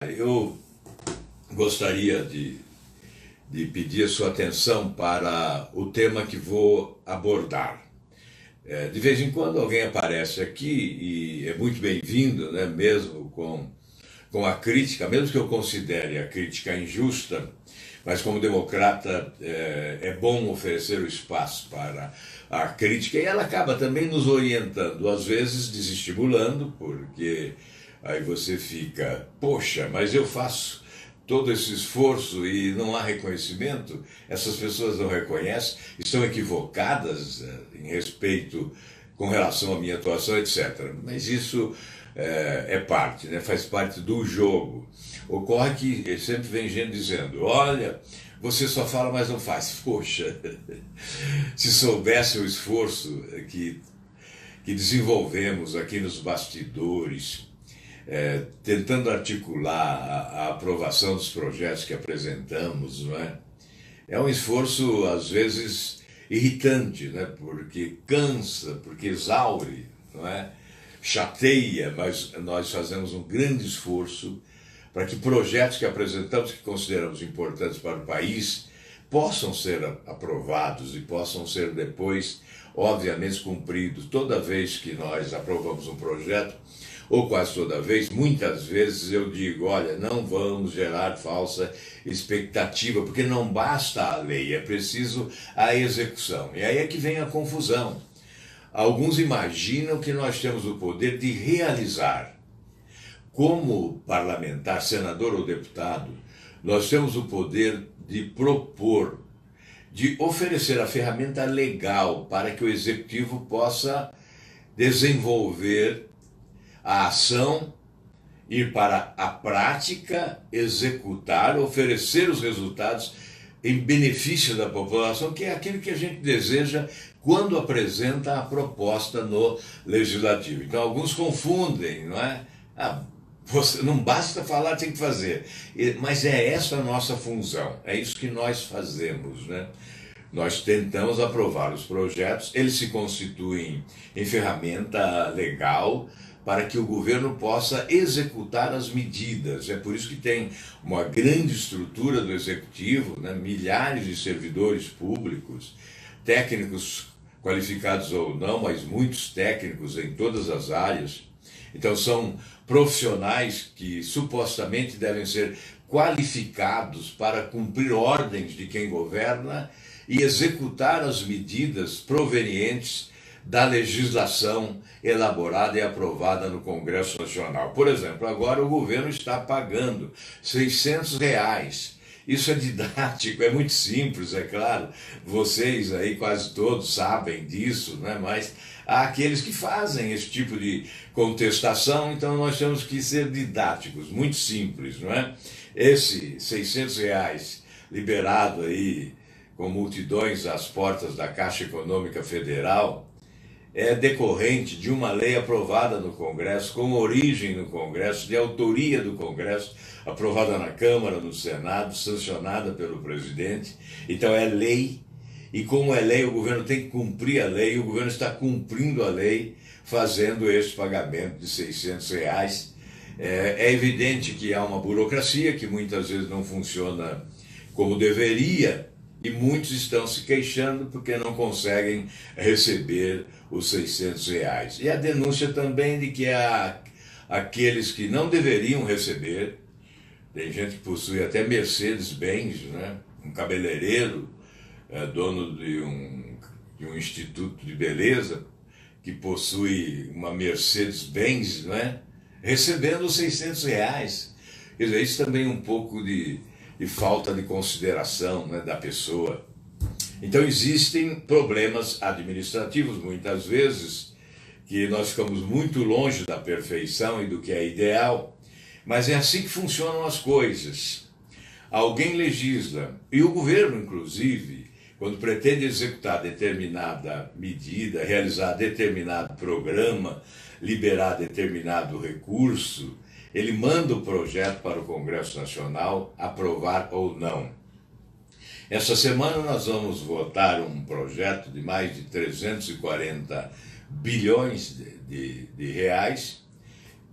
Eu gostaria de pedir a sua atenção para o tema que vou abordar. De vez em quando alguém aparece aqui e é muito bem-vindo, né? Mesmo com a crítica, mesmo que eu considere a crítica injusta, mas como democrata é bom oferecer o espaço para a crítica e ela acaba também nos orientando, às vezes desestimulando, porque aí você fica, poxa, mas eu faço todo esse esforço e não há reconhecimento, essas pessoas não reconhecem, estão equivocadas em respeito com relação à minha atuação, etc. Mas isso é parte, né? Faz parte do jogo. Ocorre que sempre vem gente dizendo, olha, você só fala, mas não faz. Poxa, se soubesse o esforço que desenvolvemos aqui nos bastidores, tentando articular a aprovação dos projetos que apresentamos, não é? É um esforço, às vezes, irritante, né? Porque cansa, porque exaure, não é? Chateia, mas nós fazemos um grande esforço para que projetos que apresentamos, que consideramos importantes para o país, possam ser aprovados e possam ser depois, obviamente, cumpridos. Toda vez que nós aprovamos um projeto, ou quase toda vez, muitas vezes eu digo, olha, não vamos gerar falsa expectativa, porque não basta a lei, é preciso a execução. E aí é que vem a confusão. Alguns imaginam que nós temos o poder de realizar. Como parlamentar, senador ou deputado, nós temos o poder de propor, de oferecer a ferramenta legal para que o executivo possa desenvolver a ação, ir para a prática, executar, oferecer os resultados em benefício da população, que é aquilo que a gente deseja quando apresenta a proposta no legislativo. Então alguns confundem, não é? Você, não basta falar, tem que fazer. Mas é essa a nossa função, é isso que nós fazemos, né? Nós tentamos aprovar os projetos, eles se constituem em ferramenta legal para que o governo possa executar as medidas. É por isso que tem uma grande estrutura do executivo, né? Milhares de servidores públicos, técnicos qualificados ou não, mas muitos técnicos em todas as áreas. Então são profissionais que supostamente devem ser qualificados para cumprir ordens de quem governa e executar as medidas provenientes da legislação elaborada e aprovada no Congresso Nacional. Por exemplo, agora o governo está pagando R$ 600. Isso é didático, é muito simples, é claro. Vocês aí quase todos sabem disso, né? Mas há aqueles que fazem esse tipo de contestação, então nós temos que ser didáticos, muito simples, não é? Esse R$ 600 liberado aí com multidões às portas da Caixa Econômica Federal é decorrente de uma lei aprovada no Congresso, com origem no Congresso, de autoria do Congresso, aprovada na Câmara, no Senado, sancionada pelo presidente. Então é lei, e como é lei, o governo tem que cumprir a lei, e o governo está cumprindo a lei, fazendo esse pagamento de R$ 600. É evidente que há uma burocracia que muitas vezes não funciona como deveria, e muitos estão se queixando porque não conseguem receber os R$ 600. E a denúncia também de que há aqueles que não deveriam receber. Tem gente que possui até Mercedes-Benz, né? Um cabeleireiro, dono de um instituto de beleza, que possui uma Mercedes-Benz, né? Recebendo os R$ 600. Quer dizer, isso também é um pouco de falta de consideração, né, da pessoa. Então existem problemas administrativos, muitas vezes, que nós ficamos muito longe da perfeição e do que é ideal, mas é assim que funcionam as coisas. Alguém legisla, e o governo, inclusive, quando pretende executar determinada medida, realizar determinado programa, liberar determinado recurso, ele manda o projeto para o Congresso Nacional aprovar ou não. Essa semana nós vamos votar um projeto de mais de 340 bilhões de reais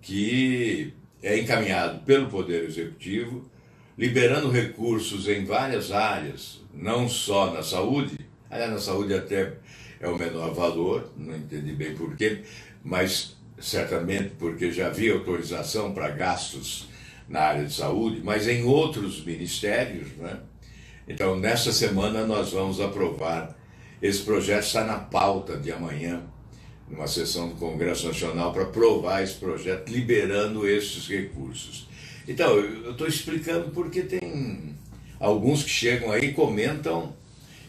que é encaminhado pelo Poder Executivo, liberando recursos em várias áreas, não só na saúde. Aliás, na saúde até é o menor valor, não entendi bem porquê, mas certamente porque já havia autorização para gastos na área de saúde, mas em outros ministérios, né? Então, nesta semana nós vamos aprovar. Esse projeto está na pauta de amanhã, numa sessão do Congresso Nacional, para aprovar esse projeto, liberando esses recursos. Então, eu estou explicando porque tem alguns que chegam aí, comentam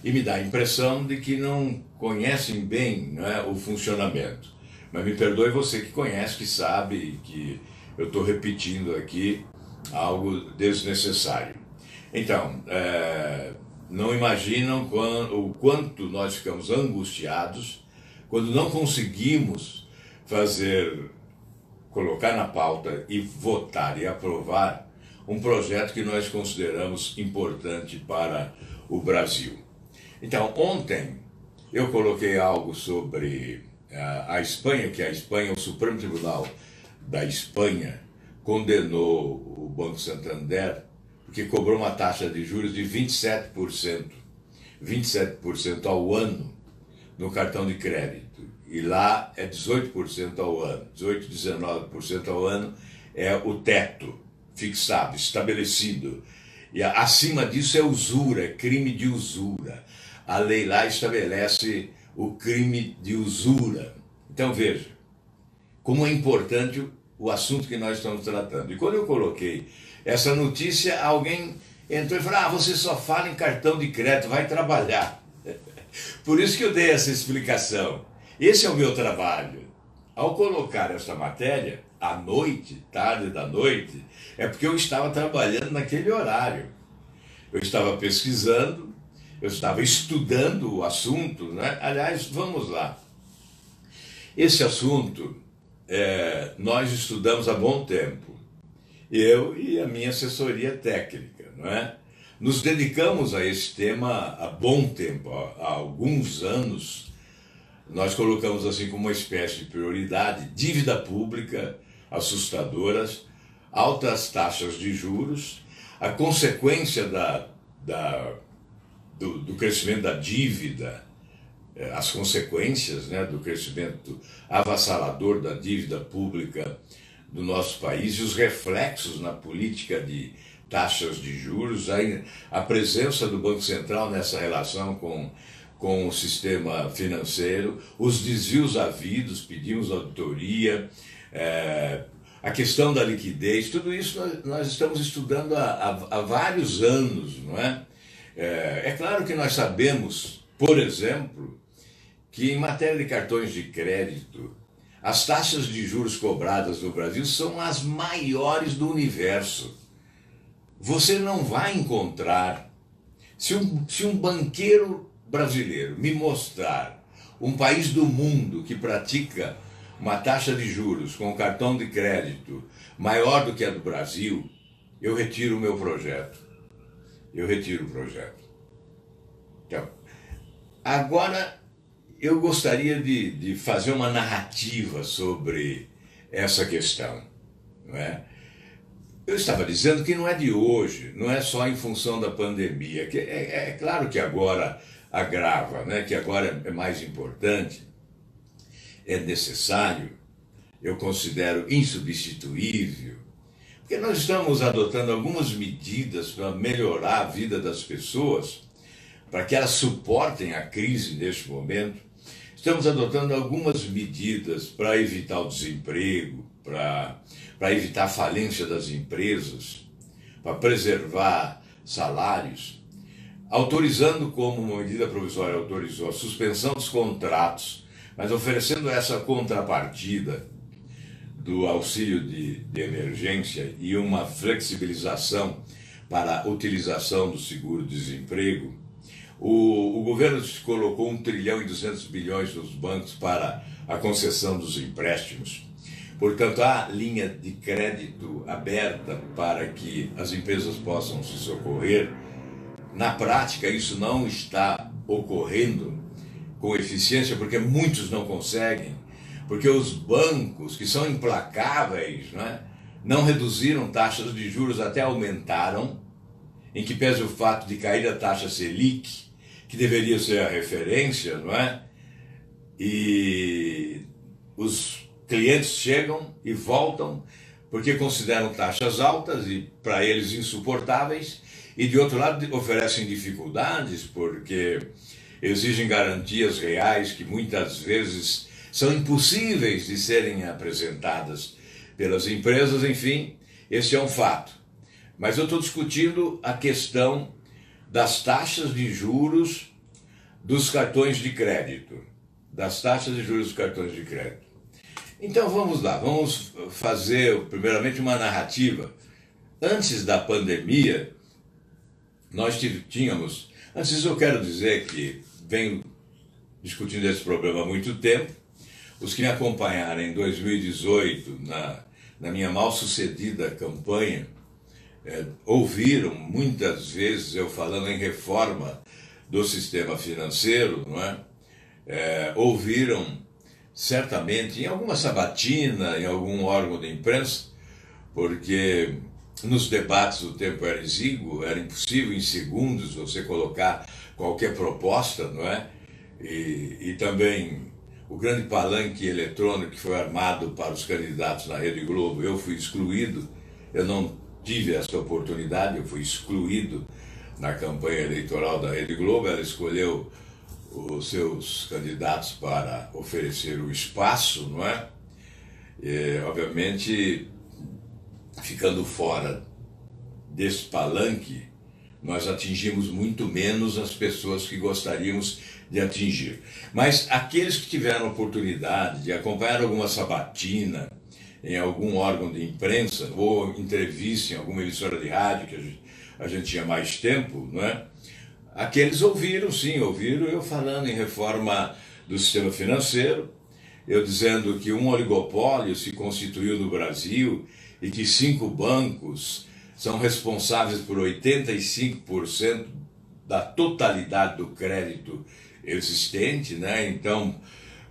e me dá a impressão de que não conhecem bem, né, o funcionamento. Mas me perdoe você que conhece, que sabe que eu estou repetindo aqui algo desnecessário. Então, não imaginam o quanto nós ficamos angustiados quando não conseguimos colocar na pauta e votar e aprovar um projeto que nós consideramos importante para o Brasil. Então, ontem eu coloquei algo sobre a Espanha, que a Espanha, o Supremo Tribunal da Espanha, condenou o Banco Santander porque cobrou uma taxa de juros de 27% ao ano no cartão de crédito. E lá é 18% ao ano, 18%, 19% ao ano é o teto fixado, estabelecido. E acima disso é usura, é crime de usura. A lei lá estabelece o crime de usura. Então veja, como é importante o assunto que nós estamos tratando. E quando eu coloquei essa notícia, alguém entrou e falou: você só fala em cartão de crédito, vai trabalhar. Por isso que eu dei essa explicação. Esse é o meu trabalho. Ao colocar essa matéria, à noite, tarde da noite, é porque eu estava trabalhando naquele horário. Eu estava pesquisando, eu estava estudando o assunto, né? Aliás, vamos lá. Esse assunto nós estudamos há bom tempo. Eu e a minha assessoria técnica, não é? Nos dedicamos a esse tema há bom tempo, há alguns anos. Nós colocamos assim como uma espécie de prioridade: dívida pública assustadoras, altas taxas de juros, a consequência do crescimento da dívida, as consequências, né, do crescimento avassalador da dívida pública do nosso país e os reflexos na política de taxas de juros, a presença do Banco Central nessa relação com o sistema financeiro, os desvios havidos, pedimos auditoria, a questão da liquidez, tudo isso nós estamos estudando há vários anos, não é? É claro que nós sabemos, por exemplo, que em matéria de cartões de crédito, as taxas de juros cobradas no Brasil são as maiores do universo. Você não vai encontrar, se um banqueiro brasileiro me mostrar um país do mundo que pratica uma taxa de juros com cartão de crédito maior do que a do Brasil, eu retiro o meu projeto. Eu retiro o projeto. Então, agora eu gostaria de fazer uma narrativa sobre essa questão, não é? Eu estava dizendo que não é de hoje, não é só em função da pandemia, que é claro que agora agrava, né? Que agora é mais importante, é necessário, eu considero insubstituível, porque nós estamos adotando algumas medidas para melhorar a vida das pessoas, para que elas suportem a crise neste momento. Estamos adotando algumas medidas para evitar o desemprego, para evitar a falência das empresas, para preservar salários, autorizando, como uma medida provisória autorizou, a suspensão dos contratos, mas oferecendo essa contrapartida do auxílio de emergência e uma flexibilização para a utilização do seguro-desemprego. O governo colocou 1 trilhão e 200 bilhões nos bancos para a concessão dos empréstimos. Portanto, há linha de crédito aberta para que as empresas possam se socorrer. Na prática, isso não está ocorrendo com eficiência, porque muitos não conseguem, porque os bancos, que são implacáveis, né, não reduziram taxas de juros, até aumentaram, em que pese o fato de cair a taxa Selic, que deveria ser a referência, não é? E os clientes chegam e voltam porque consideram taxas altas e para eles insuportáveis, e de outro lado oferecem dificuldades porque exigem garantias reais que muitas vezes são impossíveis de serem apresentadas pelas empresas. Enfim, esse é um fato. Mas eu estou discutindo a questão das taxas de juros dos cartões de crédito. Das taxas de juros dos cartões de crédito. Então vamos lá, vamos fazer primeiramente uma narrativa. Antes da pandemia, nós tínhamos... Antes disso, eu quero dizer que venho discutindo esse problema há muito tempo. Os que me acompanharam em 2018, na minha mal-sucedida campanha, ouviram muitas vezes eu falando em reforma do sistema financeiro, não é? Ouviram certamente em alguma sabatina, em algum órgão de imprensa, porque nos debates o tempo era exíguo, era impossível em segundos você colocar qualquer proposta, não é? E também o grande palanque eletrônico que foi armado para os candidatos na Rede Globo, eu fui excluído, eu não tive essa oportunidade, eu fui excluído na campanha eleitoral da Rede Globo. Ela escolheu os seus candidatos para oferecer o espaço, não é? E, obviamente, ficando fora desse palanque, nós atingimos muito menos as pessoas que gostaríamos de atingir. Mas aqueles que tiveram oportunidade de acompanhar alguma sabatina em algum órgão de imprensa ou entrevista em alguma emissora de rádio, que a gente tinha mais tempo, não é? Aqueles ouviram, sim, ouviram eu falando em reforma do sistema financeiro, eu dizendo que um oligopólio se constituiu no Brasil e que 5 bancos são responsáveis por 85% da totalidade do crédito existente, né? Então,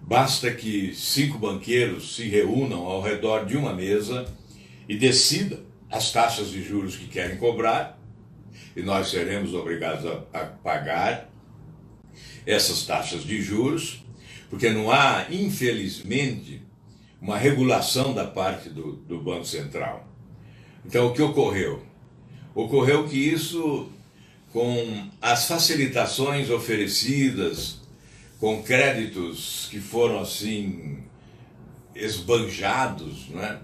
basta que 5 banqueiros se reúnam ao redor de uma mesa e decidam as taxas de juros que querem cobrar, e nós seremos obrigados a pagar essas taxas de juros, porque não há, infelizmente, uma regulação da parte do Banco Central. Então, o que ocorreu? Ocorreu que isso, com as facilitações oferecidas, com créditos que foram assim esbanjados, não é?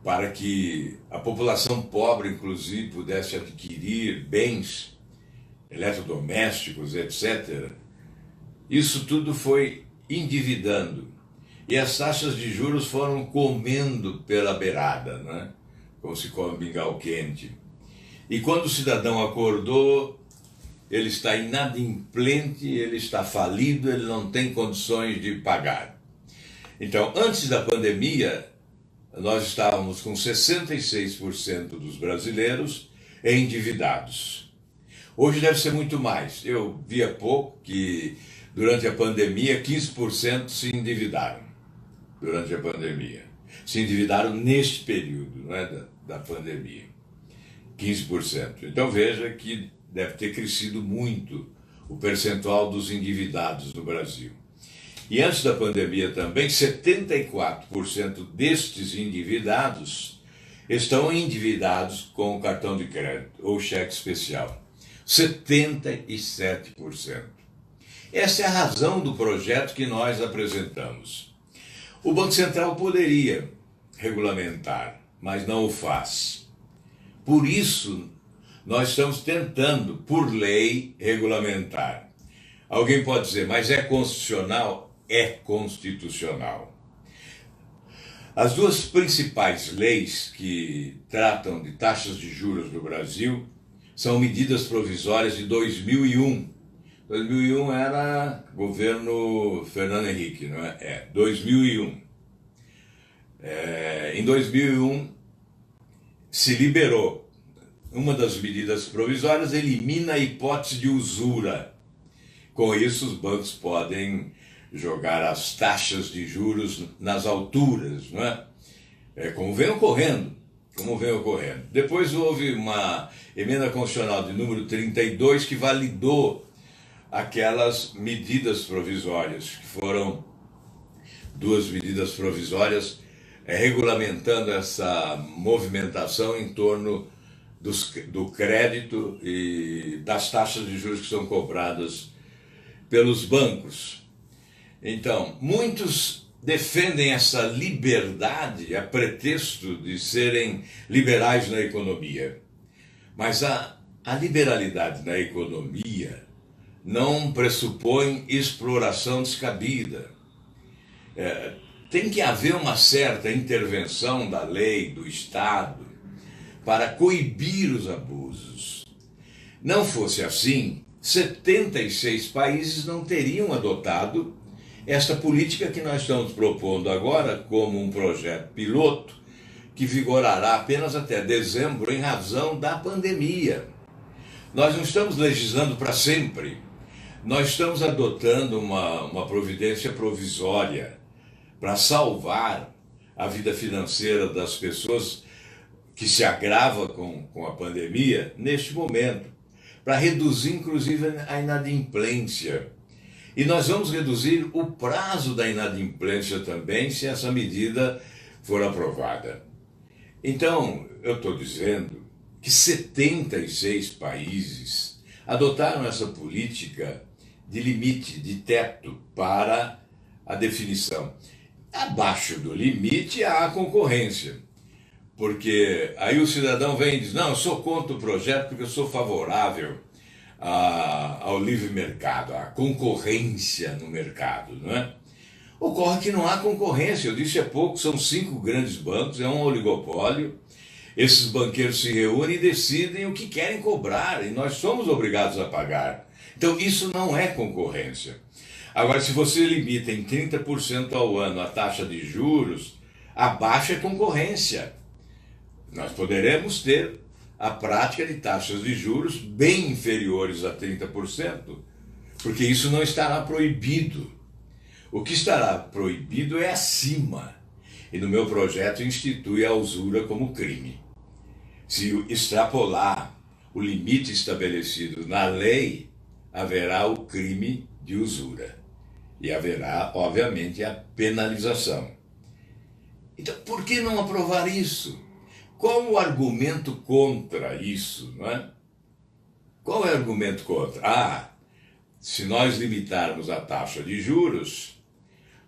Para que a população pobre, inclusive, pudesse adquirir bens eletrodomésticos, etc. Isso tudo foi endividando. E as taxas de juros foram comendo pela beirada, né? Como se come mingau quente. E quando o cidadão acordou, ele está inadimplente, ele está falido, ele não tem condições de pagar. Então, antes da pandemia, nós estávamos com 66% dos brasileiros endividados. Hoje deve ser muito mais. Eu vi há pouco que durante a pandemia 15% se endividaram. Durante a pandemia. Se endividaram neste período, não é, da pandemia. 15%. Então veja que deve ter crescido muito o percentual dos endividados no Brasil. E antes da pandemia também, 74% destes endividados estão endividados com o cartão de crédito ou cheque especial. 77%. Essa é a razão do projeto que nós apresentamos. O Banco Central poderia regulamentar, mas não o faz. Por isso, nós estamos tentando, por lei, regulamentar. Alguém pode dizer, mas é constitucional? É constitucional. As duas principais leis que tratam de taxas de juros no Brasil são medidas provisórias de 2001. 2001 era governo Fernando Henrique, não é? 2001. Em 2001 se liberou. Uma das medidas provisórias elimina a hipótese de usura. Com isso, os bancos podem jogar as taxas de juros nas alturas, não é? Como vem ocorrendo como vem ocorrendo. Depois houve uma emenda constitucional de número 32 que validou aquelas medidas provisórias, que foram duas medidas provisórias regulamentando essa movimentação em torno do crédito e das taxas de juros que são cobradas pelos bancos. Então, muitos defendem essa liberdade a pretexto de serem liberais na economia. Mas a liberalidade na economia não pressupõe exploração descabida. Tem que haver uma certa intervenção da lei, do Estado, para coibir os abusos. Não fosse assim, 76 países não teriam adotado esta política que nós estamos propondo agora como um projeto piloto que vigorará apenas até dezembro em razão da pandemia. Nós não estamos legislando para sempre. Nós estamos adotando uma providência provisória para salvar a vida financeira das pessoas que se agrava com a pandemia neste momento, para reduzir inclusive a inadimplência. E nós vamos reduzir o prazo da inadimplência também, se essa medida for aprovada. Então, eu estou dizendo que 76 países adotaram essa política de limite, de teto para a definição. Abaixo do limite há concorrência. Porque aí o cidadão vem e diz, não, eu sou contra o projeto porque eu sou favorável ao livre mercado, à concorrência no mercado, não é? Ocorre que não há concorrência, eu disse há pouco, são 5 grandes bancos, é um oligopólio, esses banqueiros se reúnem e decidem o que querem cobrar, e nós somos obrigados a pagar. Então isso não é concorrência. Agora, se você limita em 30% ao ano a taxa de juros, abaixa a concorrência. Nós poderemos ter a prática de taxas de juros bem inferiores a 30%, porque isso não estará proibido. O que estará proibido é acima, e no meu projeto institui a usura como crime. Se extrapolar o limite estabelecido na lei, haverá o crime de usura, e haverá, obviamente, a penalização. Então, por que não aprovar isso? Qual o argumento contra isso, não é? Qual é o argumento contra? Se nós limitarmos a taxa de juros,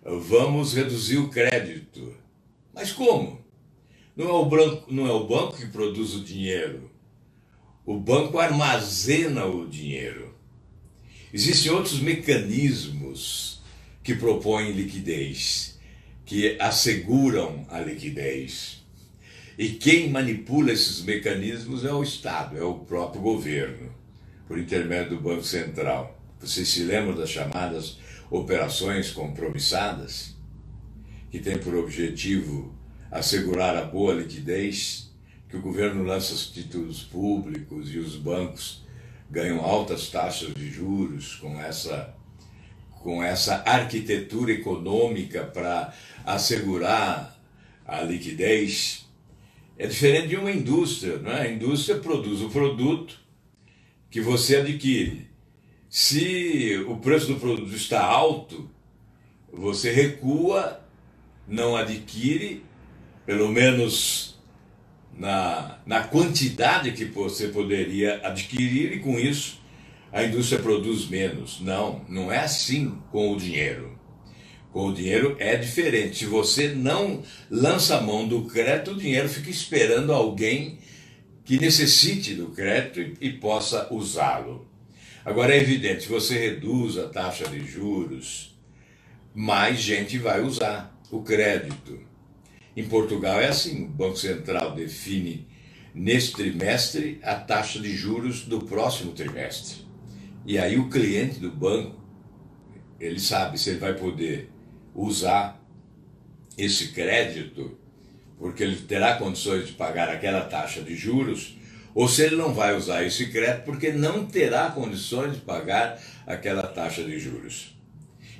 vamos reduzir o crédito. Mas como? Não é o banco que produz o dinheiro. O banco armazena o dinheiro. Existem outros mecanismos que propõem liquidez, que asseguram a liquidez. E quem manipula esses mecanismos é o Estado, é o próprio governo, por intermédio do Banco Central. Vocês se lembram das chamadas operações compromissadas, que tem por objetivo assegurar a boa liquidez, que o governo lança os títulos públicos e os bancos ganham altas taxas de juros com essa arquitetura econômica para assegurar a liquidez. É diferente de uma indústria, não é? A indústria produz o produto que você adquire. Se o preço do produto está alto, você recua, não adquire, pelo menos na quantidade que você poderia adquirir, e com isso a indústria produz menos. Não é assim com o dinheiro. Com o dinheiro é diferente. Se você não lança a mão do crédito, o dinheiro fica esperando alguém que necessite do crédito e possa usá-lo. Agora é evidente, se você reduz a taxa de juros, mais gente vai usar o crédito. Em Portugal é assim, o Banco Central define neste trimestre a taxa de juros do próximo trimestre. E aí o cliente do banco, ele sabe se ele vai poder usar esse crédito, porque ele terá condições de pagar aquela taxa de juros, ou se ele não vai usar esse crédito porque não terá condições de pagar aquela taxa de juros.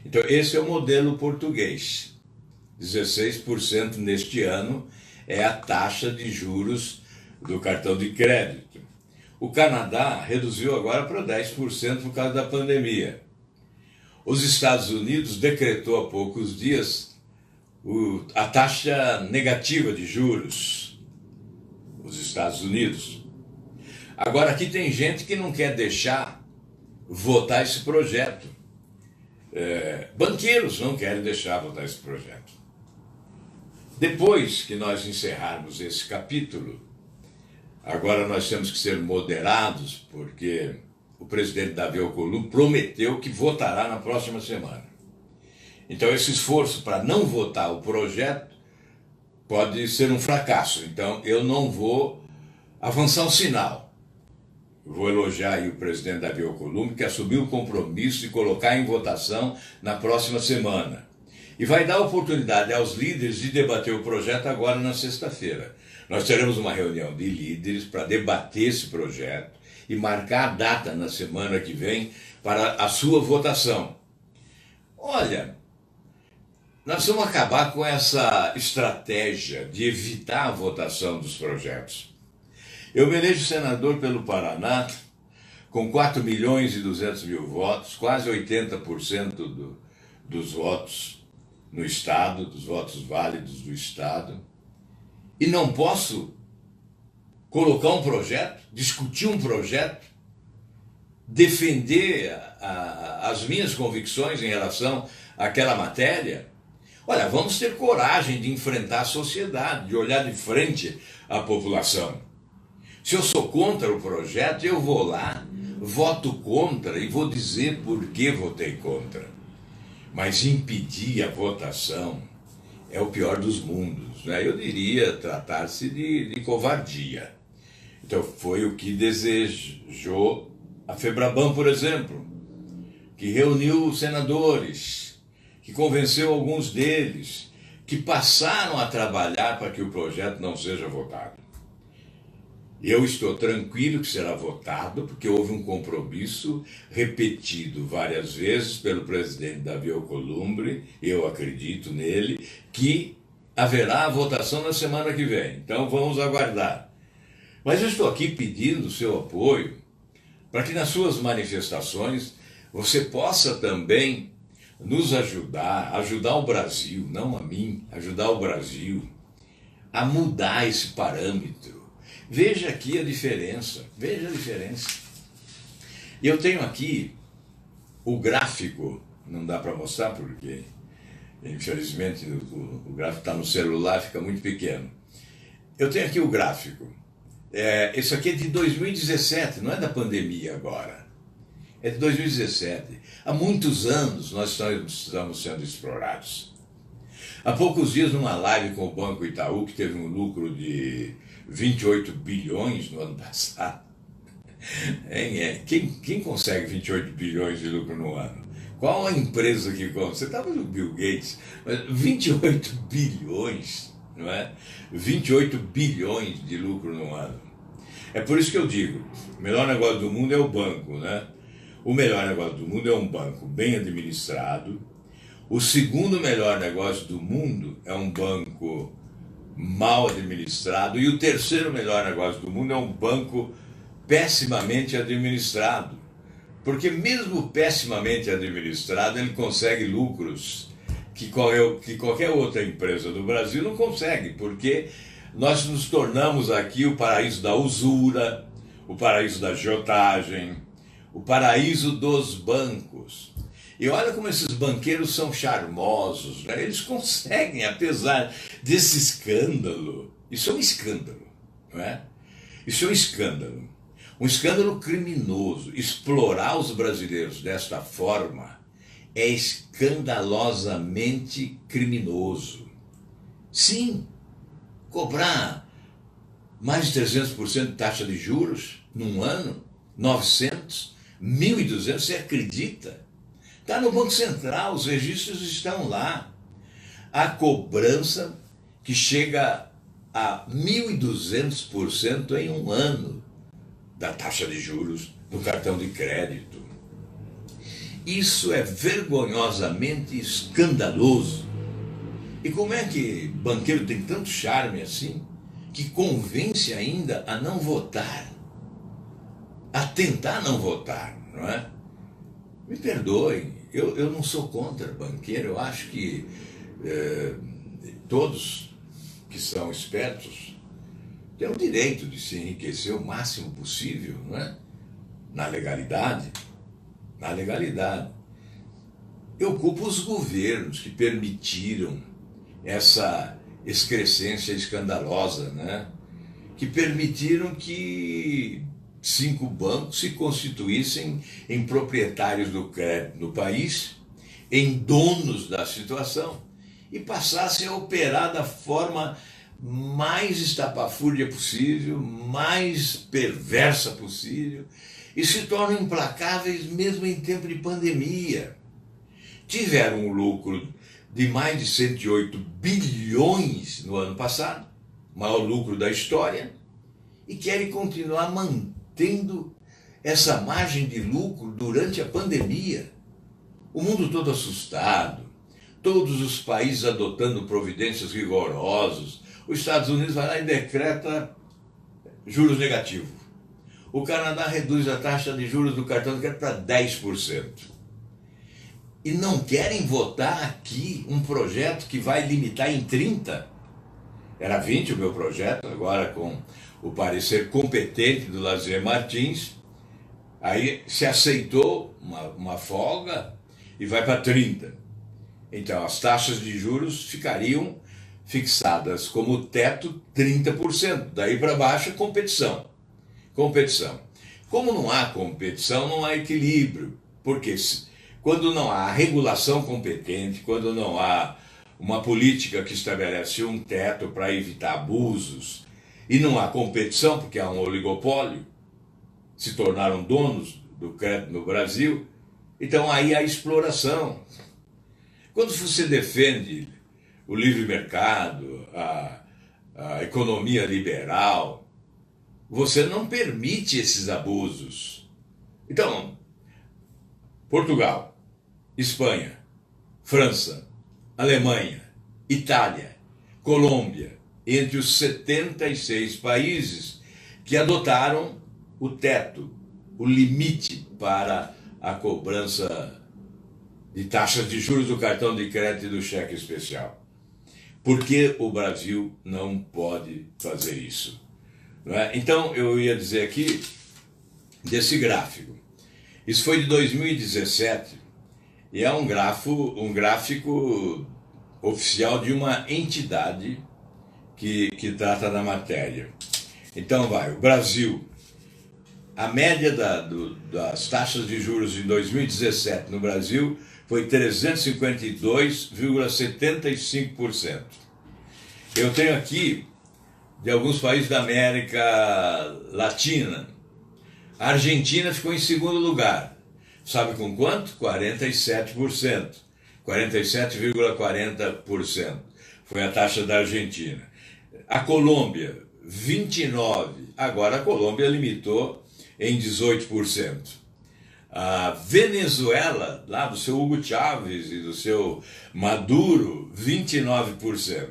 Então esse é o modelo português. 16% neste ano é a taxa de juros do cartão de crédito. O Canadá reduziu agora para 10% por causa da pandemia. Os Estados Unidos decretou há poucos dias a taxa negativa de juros. Os Estados Unidos. Agora aqui tem gente que não quer deixar votar esse projeto. Banqueiros não querem deixar votar esse projeto. Depois que nós encerrarmos esse capítulo, agora nós temos que ser moderados, porque o presidente Davi Alcolumbre prometeu que votará na próxima semana. Então esse esforço para não votar o projeto pode ser um fracasso. Então eu não vou avançar o sinal. Vou elogiar aí o presidente Davi Alcolumbre, que assumiu o compromisso de colocar em votação na próxima semana. E vai dar oportunidade aos líderes de debater o projeto agora na sexta-feira. Nós teremos uma reunião de líderes para debater esse projeto e marcar a data na semana que vem para a sua votação. Olha, nós vamos acabar com essa estratégia de evitar a votação dos projetos. Eu me elejo senador pelo Paraná com 4.200.000 votos, quase 80% dos votos no Estado, dos votos válidos do Estado, e não posso colocar um projeto, discutir um projeto, defender as minhas convicções em relação àquela matéria. Olha, vamos ter coragem de enfrentar a sociedade, de olhar de frente à população. Se eu sou contra o projeto, eu vou lá, voto contra e vou dizer por que votei contra. Mas impedir a votação é o pior dos mundos, né? Eu diria tratar-se de covardia. Então foi o que desejou a Febraban, por exemplo, que reuniu senadores, que convenceu alguns deles, que passaram a trabalhar para que o projeto não seja votado. Eu estou tranquilo que será votado, porque houve um compromisso repetido várias vezes pelo presidente Davi Alcolumbre, eu acredito nele, que haverá a votação na semana que vem. Então vamos aguardar. Mas eu estou aqui pedindo o seu apoio para que nas suas manifestações você possa também nos ajudar o Brasil, não a mim, ajudar o Brasil a mudar esse parâmetro. Veja aqui a diferença, veja a diferença. Eu tenho aqui o gráfico, não dá para mostrar porque, infelizmente, o gráfico está no celular, fica muito pequeno. Eu tenho aqui o gráfico. Isso aqui é de 2017, não é da pandemia agora. É de 2017. Há muitos anos nós estamos sendo explorados. Há poucos dias, numa live com o Banco Itaú, que teve um lucro de 28 bilhões no ano passado. Quem consegue 28 bilhões de lucro no ano? Qual a empresa que consegue? Você estava no Bill Gates, mas 28 bilhões, não é? 28 bilhões de lucro no ano. É por isso que eu digo, o melhor negócio do mundo é o banco, né? O melhor negócio do mundo é um banco bem administrado. O segundo melhor negócio do mundo é um banco mal administrado. E o terceiro melhor negócio do mundo é um banco pessimamente administrado. Porque mesmo pessimamente administrado, ele consegue lucros que qualquer outra empresa do Brasil não consegue. Porque nós nos tornamos aqui o paraíso da usura, o paraíso da agiotagem, o paraíso dos bancos. E olha como esses banqueiros são charmosos, né? Eles conseguem, apesar desse escândalo, isso é um escândalo, não é? Isso é um escândalo criminoso. Explorar os brasileiros desta forma é escandalosamente criminoso. Sim, cobrar mais de 300% de taxa de juros num ano, 900, 1.200, você acredita? Está no Banco Central, os registros estão lá. A cobrança que chega a 1.200% em um ano da taxa de juros do cartão de crédito. Isso é vergonhosamente escandaloso. E como é que banqueiro tem tanto charme assim, que convence ainda a não votar, a tentar não votar, não é? Me perdoem, eu não sou contra banqueiro, eu acho que todos que são espertos têm o direito de se enriquecer o máximo possível, não é? Na legalidade. Na legalidade. Eu culpo os governos que permitiram essa excrescência escandalosa, né? Que permitiram que 5 bancos se constituíssem em proprietários do crédito no país, em donos da situação, e passassem a operar da forma mais estapafúrdia possível, mais perversa possível, e se tornam implacáveis mesmo em tempo de pandemia. Tiveram um lucro de mais de 108 bilhões no ano passado, maior lucro da história, e querem continuar mantendo essa margem de lucro durante a pandemia. O mundo todo assustado, todos os países adotando providências rigorosas. Os Estados Unidos vai lá e decreta juros negativos. O Canadá reduz a taxa de juros do cartão de crédito para 10%. E não querem votar aqui um projeto que vai limitar em 30%. Era 20% o meu projeto, agora com o parecer competente do Lazier Martins, aí se aceitou uma folga e vai para 30%. Então as taxas de juros ficariam fixadas como teto 30%. Daí para baixo, competição. Competição. Como não há competição, não há equilíbrio. Porque quando não há regulação competente, quando não há uma política que estabelece um teto para evitar abusos, e não há competição porque há um oligopólio, se tornaram donos do crédito no Brasil, então aí há exploração. Quando você defende o livre mercado, a economia liberal, você não permite esses abusos. Então, Portugal, Espanha, França, Alemanha, Itália, Colômbia, entre os 76 países que adotaram o teto, o limite para a cobrança de taxas de juros do cartão de crédito e do cheque especial. Por que o Brasil não pode fazer isso? Não é? Então, eu ia dizer aqui desse gráfico. Isso foi de 2017 e é um gráfico oficial de uma entidade que trata da matéria. Então vai, o Brasil, a média das taxas de juros em 2017 no Brasil foi 352,75%. Eu tenho aqui de alguns países da América Latina. A Argentina ficou em segundo lugar. Sabe com quanto? 47%. 47,40% foi a taxa da Argentina. A Colômbia, 29%. Agora a Colômbia limitou em 18%. A Venezuela, lá do seu Hugo Chávez e do seu Maduro, 29%.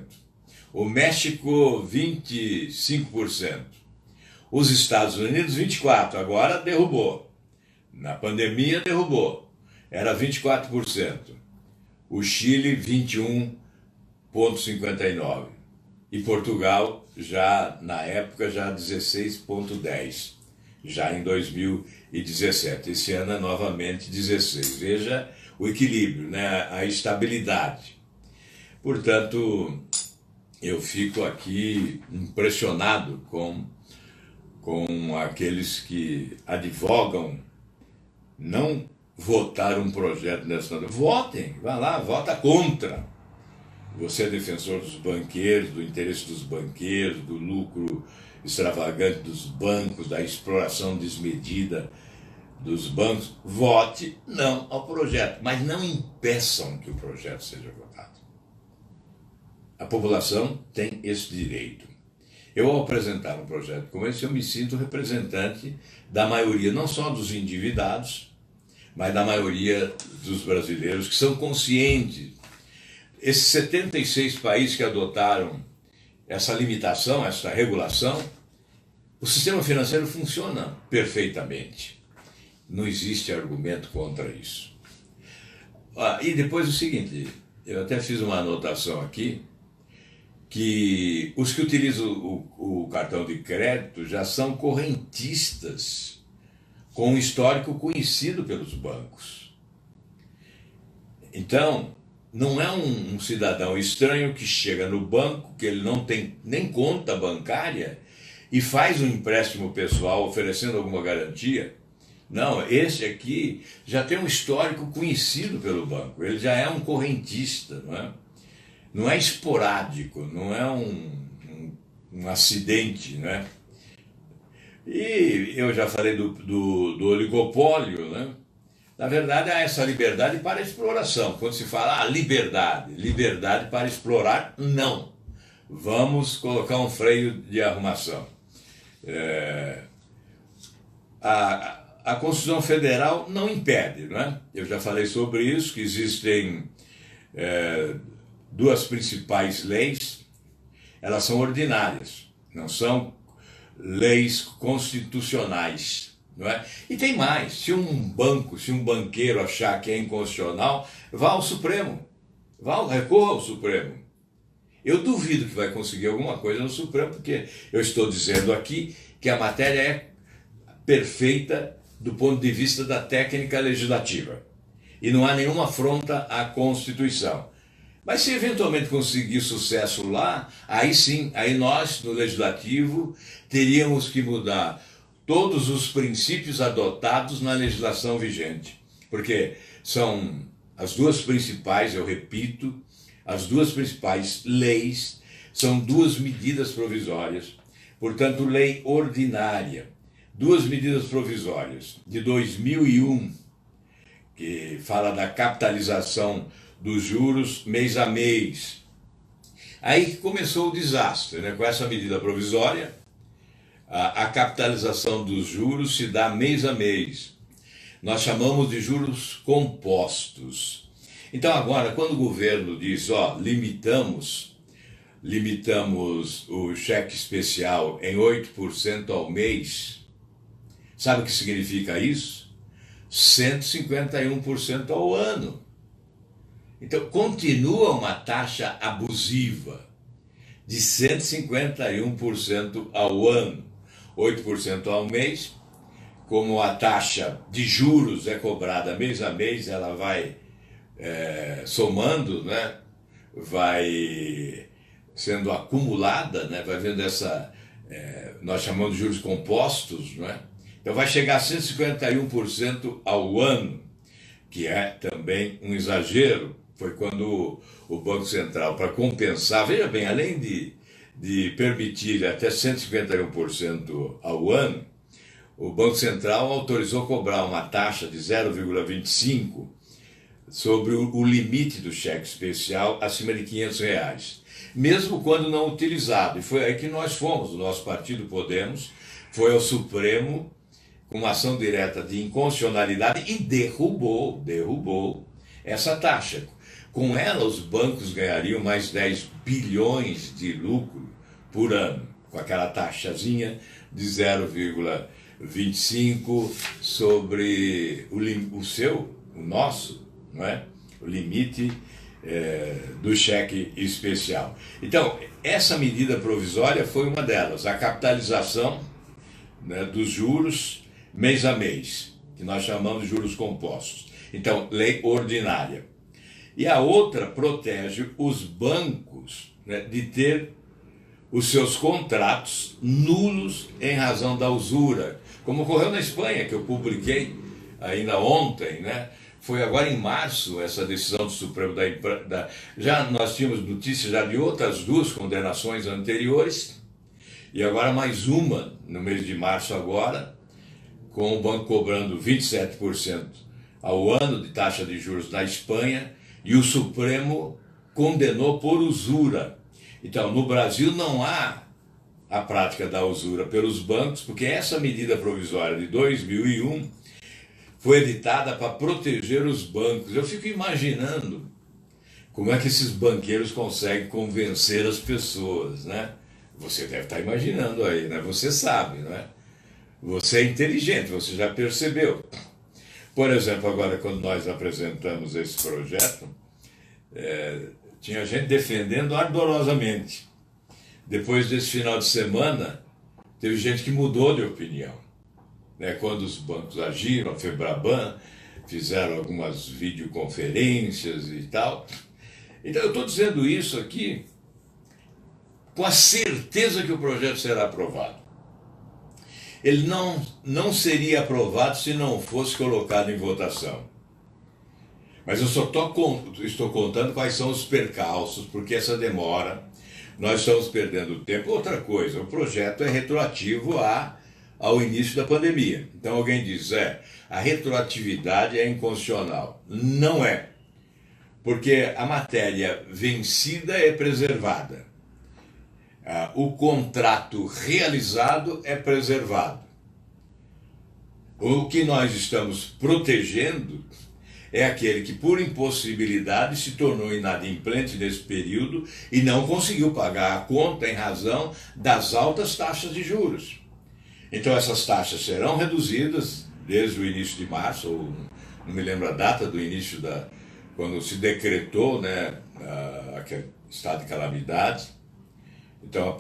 O México, 25%. Os Estados Unidos, 24%. Agora derrubou. Na pandemia derrubou. Era 24%. O Chile, 21,59%. E Portugal, já na época, já 16,10%. Já em 2017. Esse ano é novamente 16%. Veja o equilíbrio, né? A estabilidade. Portanto, eu fico aqui impressionado com aqueles que advogam não votar um projeto dessa. Votem, vá lá, vota contra. Você é defensor dos banqueiros, do interesse dos banqueiros, do lucro extravagante dos bancos, da exploração desmedida dos bancos. Vote não ao projeto, mas não impeçam que o projeto seja votado. A população tem esse direito. Eu, ao apresentar um projeto como esse, eu me sinto representante da maioria, não só dos endividados, mas da maioria dos brasileiros que são conscientes. esses 76 países que adotaram essa limitação, essa regulação, o sistema financeiro funciona perfeitamente. Não existe argumento contra isso. E depois o seguinte, eu até fiz uma anotação aqui, que os que utilizam o cartão de crédito já são correntistas, com um histórico conhecido pelos bancos. Então, não é um cidadão estranho que chega no banco, que ele não tem nem conta bancária, e faz um empréstimo pessoal oferecendo alguma garantia. Não, esse aqui já tem um histórico conhecido pelo banco, ele já é um correntista, não é? Não é esporádico, não é um acidente, né? E eu já falei do oligopólio, né? Na verdade, há essa liberdade para exploração. Quando se fala liberdade para explorar, não. Vamos colocar um freio de arrumação. A Constituição Federal não impede, não é? Eu já falei sobre isso, que existem duas principais leis, elas são ordinárias, não são leis constitucionais, não é? E tem mais, se um banqueiro achar que é inconstitucional, vá ao Supremo, recorra ao Supremo. Eu duvido que vai conseguir alguma coisa no Supremo, porque eu estou dizendo aqui que a matéria é perfeita do ponto de vista da técnica legislativa. E não há nenhuma afronta à Constituição. Mas se eventualmente conseguir sucesso lá, aí sim, aí nós, no Legislativo, teríamos que mudar todos os princípios adotados na legislação vigente. Porque são as duas principais, eu repito, as duas principais leis são duas medidas provisórias, portanto, lei ordinária. Duas medidas provisórias de 2001, que fala da capitalização dos juros mês a mês. Aí que começou o desastre, né? Com essa medida provisória, a capitalização dos juros se dá mês a mês. Nós chamamos de juros compostos. Então agora, quando o governo diz, limitamos o cheque especial em 8% ao mês, sabe o que significa isso? 151% ao ano. Então, continua uma taxa abusiva de 151% ao ano, 8% ao mês. Como a taxa de juros é cobrada mês a mês, ela vai somando, né? Vai sendo acumulada, né? Vai vendo nós chamamos de juros compostos, não é? Então vai chegar a 151% ao ano, que é também um exagero. Foi quando o Banco Central, para compensar, veja bem, além de permitir até 151% ao ano, o Banco Central autorizou cobrar uma taxa de 0,25 sobre o limite do cheque especial acima de R$500, mesmo quando não utilizado. E foi aí que nós fomos, o nosso partido Podemos, foi ao Supremo com uma ação direta de inconstitucionalidade e derrubou essa taxa. Com ela, os bancos ganhariam mais 10 bilhões de lucro por ano, com aquela taxazinha de 0,25 sobre o nosso, não é? O limite do cheque especial. Então, essa medida provisória foi uma delas, a capitalização, né, dos juros mês a mês, que nós chamamos de juros compostos. Então, lei ordinária. E a outra protege os bancos, né, de ter os seus contratos nulos em razão da usura, como ocorreu na Espanha, que eu publiquei ainda ontem, né? Foi agora em março essa decisão do Supremo já nós tínhamos notícias já de outras duas condenações anteriores, e agora mais uma no mês de março agora, com o banco cobrando 27% ao ano de taxa de juros na Espanha, e o Supremo condenou por usura. Então, no Brasil não há a prática da usura pelos bancos, porque essa medida provisória de 2001 foi editada para proteger os bancos. Eu fico imaginando Como é que esses banqueiros conseguem convencer as pessoas, né? Você deve estar imaginando aí, né? Você sabe, né? Você é inteligente, você já percebeu. Por exemplo, agora quando nós apresentamos esse projeto, tinha gente defendendo ardorosamente. Depois desse final de semana, teve gente que mudou de opinião, né? Quando os bancos agiram, a Febraban, fizeram algumas videoconferências e tal. Então eu estou dizendo isso aqui com a certeza que o projeto será aprovado. Ele não seria aprovado se não fosse colocado em votação. Mas eu só estou contando quais são os percalços, porque essa demora, nós estamos perdendo tempo. Outra coisa, o projeto é retroativo ao início da pandemia. Então alguém diz, a retroatividade é inconstitucional. Não é, porque a matéria vencida é preservada. O contrato realizado é preservado. O que nós estamos protegendo é aquele que, por impossibilidade, se tornou inadimplente nesse período e não conseguiu pagar a conta em razão das altas taxas de juros. Então essas taxas serão reduzidas desde o início de março, ou não me lembro a data do início quando se decretou, né, aquele estado de calamidade. Então,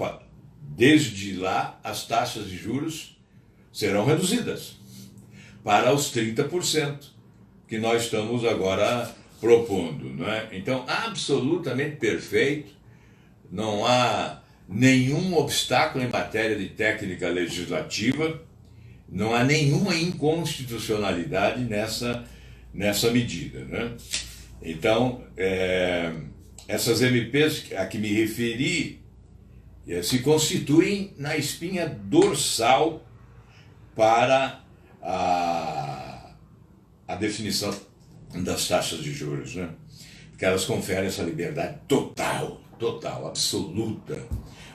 desde lá, as taxas de juros serão reduzidas para os 30% que nós estamos agora propondo, não é? Então, absolutamente perfeito, não há nenhum obstáculo em matéria de técnica legislativa, não há nenhuma inconstitucionalidade nessa medida, né? Então, essas MPs a que me referi se constituem na espinha dorsal para a definição das taxas de juros, né? Porque elas conferem essa liberdade total, absoluta,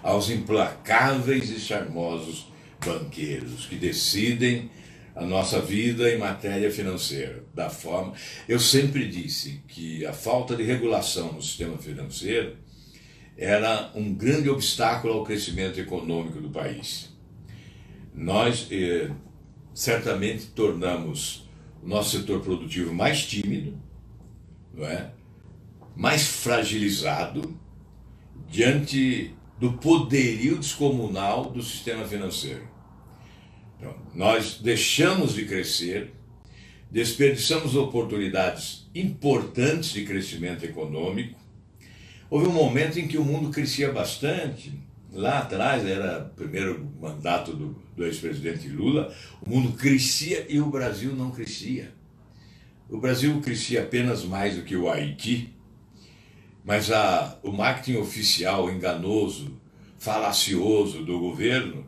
aos implacáveis e charmosos banqueiros que decidem a nossa vida em matéria financeira, da forma... Eu sempre disse que a falta de regulação no sistema financeiro era um grande obstáculo ao crescimento econômico do país. Nós certamente tornamos o nosso setor produtivo mais tímido, não é? Mais fragilizado diante do poderio descomunal do sistema financeiro. Então, nós deixamos de crescer, desperdiçamos oportunidades importantes de crescimento econômico. Houve um momento em que o mundo crescia bastante. Lá atrás, era o primeiro mandato do ex-presidente Lula, o mundo crescia e o Brasil não crescia. O Brasil crescia apenas mais do que o Haiti, mas o marketing oficial enganoso, falacioso do governo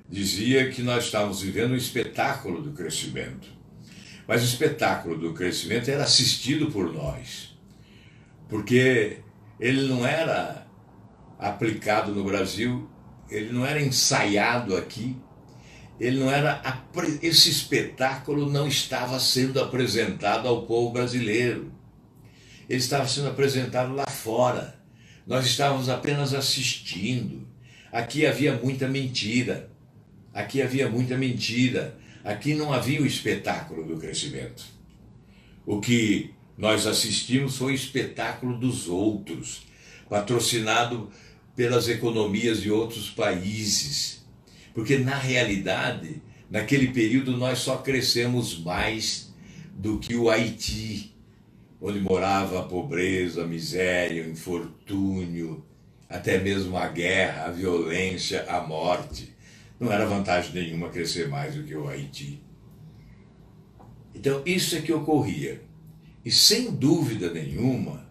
dizia que nós estávamos vivendo um espetáculo do crescimento. Mas o espetáculo do crescimento era assistido por nós, porque ele não era aplicado no Brasil, ele não era ensaiado aqui, esse espetáculo não estava sendo apresentado ao povo brasileiro, ele estava sendo apresentado lá fora, nós estávamos apenas assistindo. Aqui havia muita mentira, aqui não havia o espetáculo do crescimento. O que nós assistimos foi o espetáculo dos outros, patrocinado pelas economias de outros países. Porque, na realidade, naquele período nós só crescemos mais do que o Haiti, onde morava a pobreza, a miséria, o infortúnio, até mesmo a guerra, a violência, a morte. Não era vantagem nenhuma crescer mais do que o Haiti. Então, isso é que ocorria. E, sem dúvida nenhuma,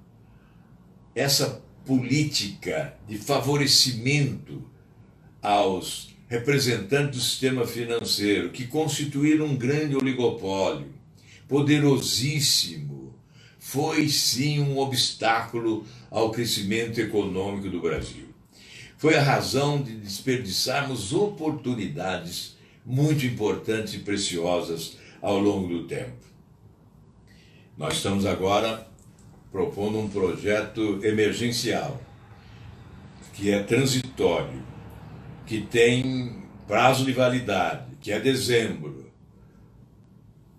essa política de favorecimento aos representantes do sistema financeiro, que constituíram um grande oligopólio, poderosíssimo, foi sim um obstáculo ao crescimento econômico do Brasil. Foi a razão de desperdiçarmos oportunidades muito importantes e preciosas ao longo do tempo. Nós estamos agora propondo um projeto emergencial, que é transitório, que tem prazo de validade, que é dezembro.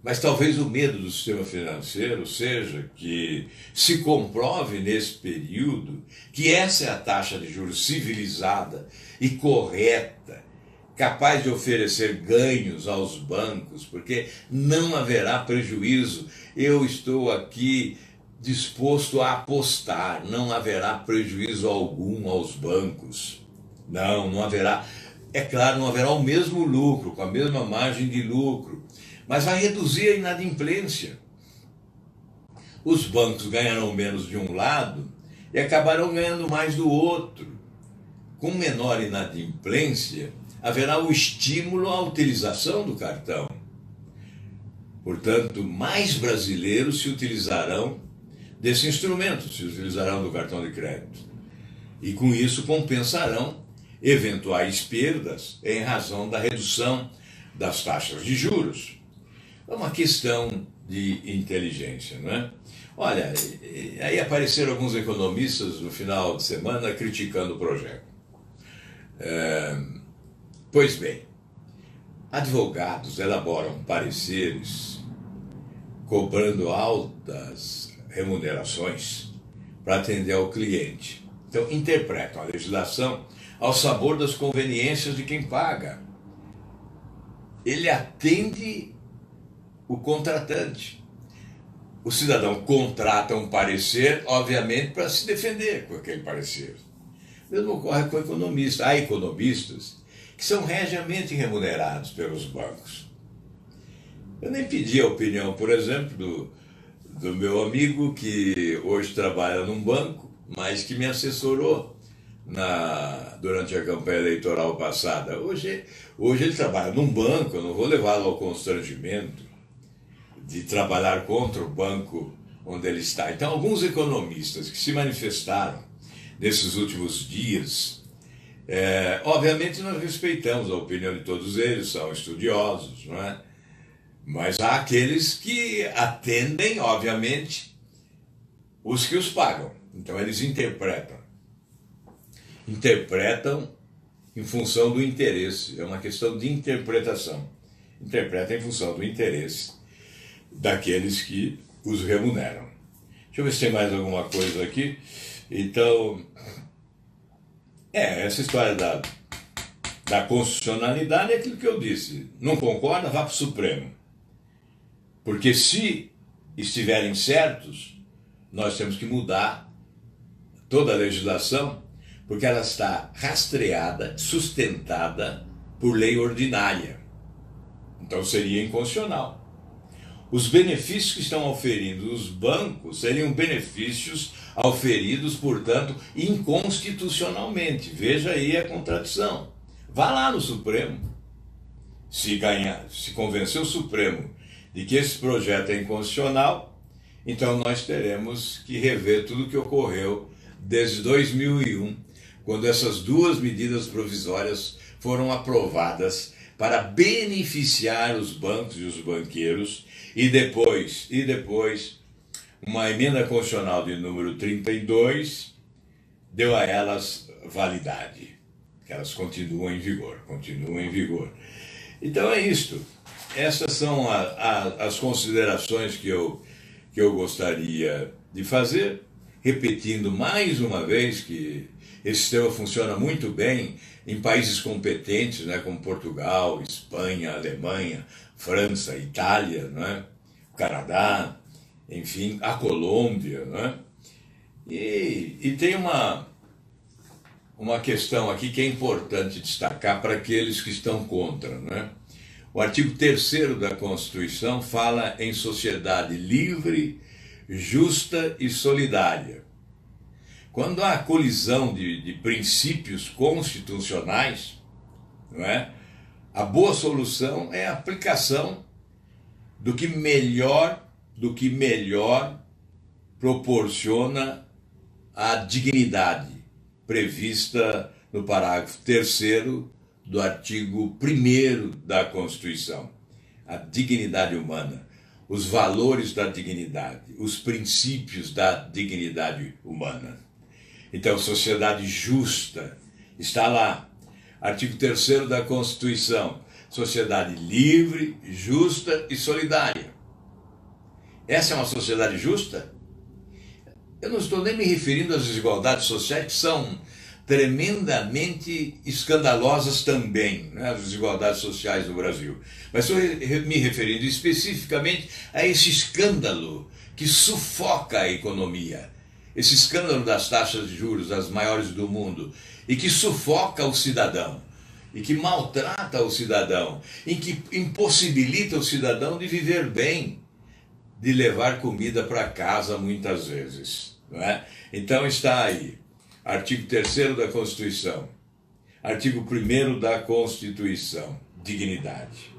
Mas talvez o medo do sistema financeiro seja que se comprove nesse período que essa é a taxa de juros civilizada e correta, capaz de oferecer ganhos aos bancos, porque não haverá prejuízo. Eu estou aqui disposto a apostar, não haverá prejuízo algum aos bancos. Não haverá. É claro, não haverá o mesmo lucro, com a mesma margem de lucro, mas vai reduzir a inadimplência. Os bancos ganharão menos de um lado e acabarão ganhando mais do outro. Com menor inadimplência, haverá o estímulo à utilização do cartão. Portanto, mais brasileiros se utilizarão desse instrumento, se utilizarão do cartão de crédito. E com isso compensarão eventuais perdas em razão da redução das taxas de juros. É uma questão de inteligência, não é? Olha, aí apareceram alguns economistas no final de semana criticando o projeto. Pois bem, advogados elaboram pareceres cobrando altas remunerações para atender ao cliente. Então, interpretam a legislação ao sabor das conveniências de quem paga. Ele atende o contratante. O cidadão contrata um parecer, obviamente, para se defender com aquele parecer. O mesmo ocorre com economistas. Há economistas que são regiamente remunerados pelos bancos. Eu nem pedi a opinião, por exemplo, do meu amigo que hoje trabalha num banco, mas que me assessorou durante a campanha eleitoral passada. Hoje ele trabalha num banco, eu não vou levá-lo ao constrangimento de trabalhar contra o banco onde ele está. Então, alguns economistas que se manifestaram nesses últimos dias, obviamente nós respeitamos a opinião de todos eles, são estudiosos, não é? Mas há aqueles que atendem, obviamente, os que os pagam. Então eles interpretam em função do interesse, é uma questão de interpretação. Interpreta em função do interesse daqueles que os remuneram. Deixa eu ver se tem mais alguma coisa aqui. Então, essa história da constitucionalidade é aquilo que eu disse. Não concorda? Vá para o Supremo. Porque se estiverem certos, nós temos que mudar toda a legislação, porque ela está rastreada, sustentada por lei ordinária. Então seria inconstitucional. Os benefícios que estão auferindo os bancos seriam benefícios auferidos, portanto, inconstitucionalmente. Veja aí a contradição. Vá lá no Supremo. Se convencer o Supremo de que esse projeto é inconstitucional, então nós teremos que rever tudo o que ocorreu desde 2001, quando essas duas medidas provisórias foram aprovadas para beneficiar os bancos e os banqueiros, e depois uma emenda constitucional de número 32 deu a elas validade, que elas continuam em vigor. Então é isto. Essas são as considerações que eu gostaria de fazer, repetindo mais uma vez que esse sistema funciona muito bem em países competentes, né, como Portugal, Espanha, Alemanha, França, Itália, né, Canadá, enfim, a Colômbia. Né, e tem uma questão aqui que é importante destacar para aqueles que estão contra. Né. O artigo 3º da Constituição fala em sociedade livre, justa e solidária. Quando há colisão de princípios constitucionais, não é? A boa solução é a aplicação do que melhor proporciona a dignidade prevista no parágrafo 3º do artigo 1º da Constituição. A dignidade humana. os valores da dignidade, os princípios da dignidade humana. Então, sociedade justa está lá. Artigo 3º da Constituição. Sociedade livre, justa e solidária. Essa é uma sociedade justa? Eu não estou nem me referindo às desigualdades sociais, que são tremendamente escandalosas também, né, as desigualdades sociais no Brasil. Mas estou me referindo especificamente a esse escândalo que sufoca a economia, esse escândalo das taxas de juros, as maiores do mundo, e que sufoca o cidadão, e que maltrata o cidadão, e que impossibilita o cidadão de viver bem, de levar comida para casa muitas vezes. Não é? Então está aí. Artigo 3º da Constituição. Artigo 1º da Constituição. Dignidade.